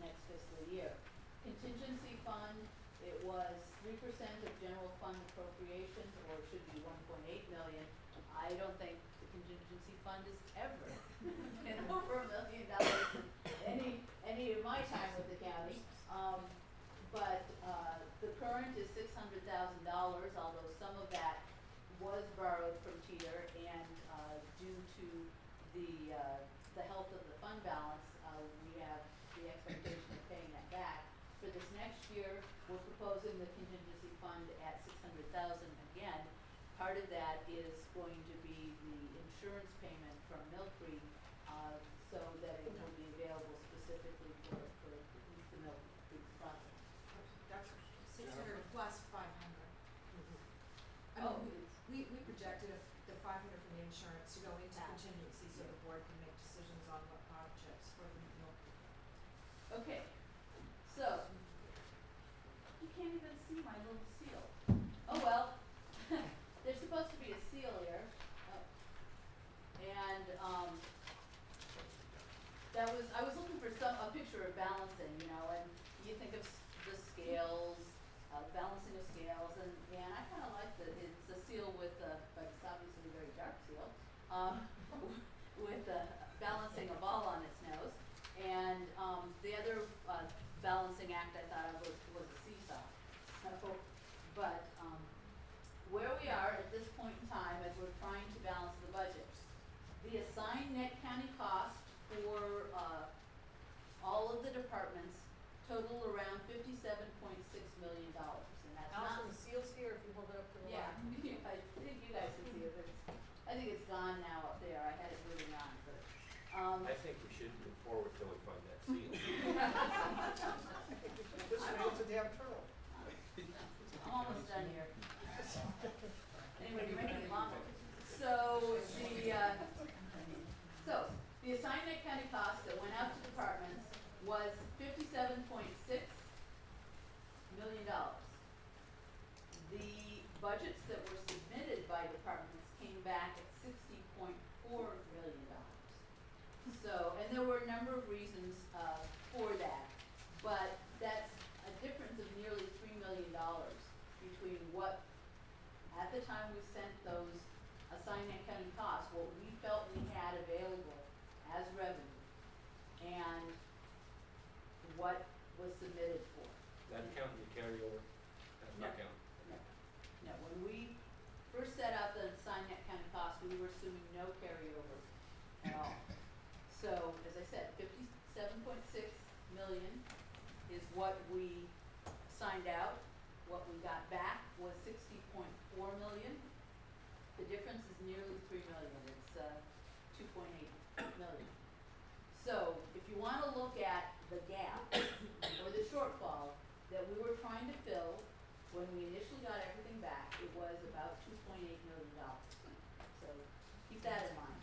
next fiscal year. Contingency fund, it was 3% of general fund appropriations, or it should be 1.8 million. I don't think the contingency fund has ever been over $1 million in any of my time with the county. But the current is $600,000, although some of that was borrowed from Teeter, and due to the health of the fund balance, we have the expectation of paying that back. For this next year, we're proposing the contingency fund at $600,000 again. Part of that is going to be the insurance payment from Mill Creek, so that it will be available specifically for the Mill Creek project. That's 600 plus 500. I mean, we projected the 500 from the insurance to go into contingency so the board can make decisions on what projects for the Mill Creek. Okay, so you can't even see my little seal. Oh well, there's supposed to be a seal here, and I was looking for a picture of balancing, and you think of the scales, balancing of scales, and I kind of like that it's a seal with but it's obviously a very dark seal, with balancing a ball on its nose. And the other balancing act I thought of was a seesaw. So, but where we are at this point in time, as we're trying to balance the budget, the assigned net county cost for all of the departments total around $57.6 million, and that's Also, not. the seal's here if you hold it up to the Yeah, light. I think you guys can see it, but I think it's gone now up there. I had it moving on, but. I think we should move forward till we find that seal. This one is a damn turtle. I'm almost done here. Anyway, you're making it longer. So the assigned net county cost that went out to departments was $57.6 million. The budgets that were submitted by departments came back at $60.4 million. So, and there were a number of reasons for that, but that's a difference of nearly $3 million between what, at the time we sent those assigned net county costs, what we felt we had available as revenue, and what was submitted for. That counting the carryover? That's not counting. No, when we first set out the assigned net county cost, we were assuming no carryover at all. So, as I said, 57.6 million is what we signed out. What we got back was 60.4 million. The difference is nearly 3 million. It's 2.8 million. So, if you want to look at the gap or the shortfall that we were trying to fill when we initially got everything back, it was about $2.8 million. So, keep that in mind.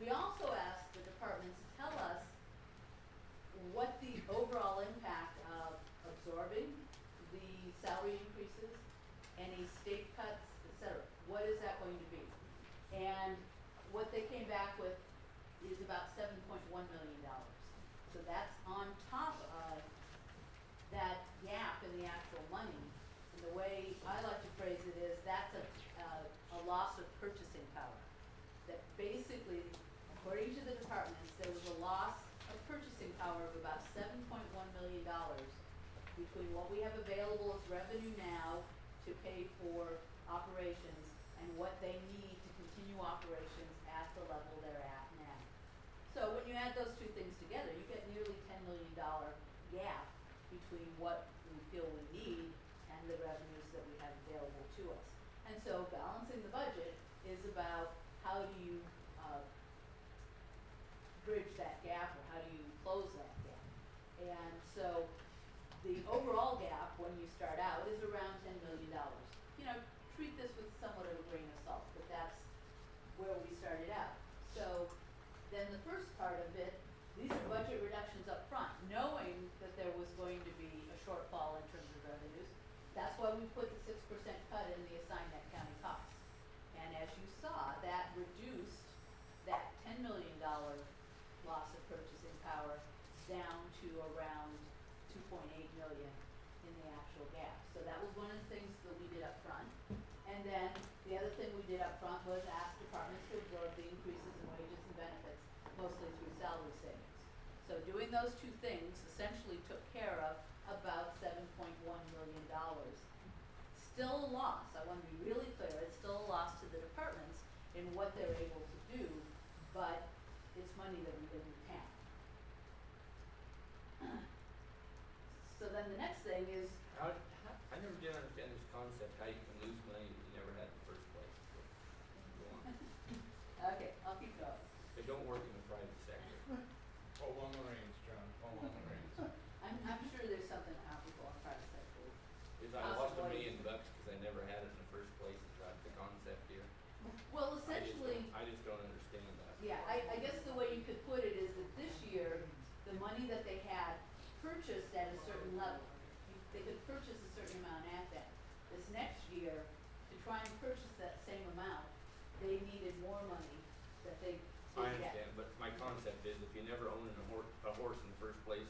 We also asked the departments to tell us what the overall impact of absorbing the salary increases, any state cuts, etc. What is that going to be? And what they came back with is about $7.1 million. So that's on top of that gap in the actual money. And the way I like to phrase it is that's a loss of purchasing power. That basically, according to the departments, there was a loss of purchasing power of about $7.1 million between what we have available as revenue now to pay for operations and what they need to continue operations at the level they're at now. So when you add those two things together, you get nearly $10 million gap between what we feel we need and the revenues that we have available to us. And so balancing the budget is about how do you bridge that gap, or how do you close that gap. And so the overall gap when you start out is around $10 million. Treat this with somewhat of a grain of salt, but that's where we started out. So then the first part of it, these are budget reductions up front, knowing that there was going to be a shortfall in terms of revenues. That's why we put the 6% cut in the assigned net county costs. And as you saw, that reduced that $10 million loss of purchasing power down to around 2.8 million in the actual gap. So that was one of the things that we did up front. And then the other thing we did up front was ask departments to absorb the increases in wages and benefits, mostly through salary savings. So doing those two things essentially took care of about $7.1 million. Still a loss, I want to be really clear, it's still a loss to the departments in what they're able to do, but it's money that we didn't have. So then the next thing is, I never did understand this concept, how you can lose money that you never had in the first place. Go on. okay, I'll keep going. They don't work in the private sector. Fall on the reins, John, fall on the reins. I'm sure there's something applicable in private sector. Is I lost $1 Possibly. million because I never had it in the first place, is that the concept here? Well, essentially, I just don't understand that. yeah, I guess the way you could put it is that this year, the money that they had purchased at a certain level, they could purchase a certain amount at that. This next year, to try and purchase that same amount, they needed more money that they I didn't get. understand, but my concept is if you never own a horse in the first place,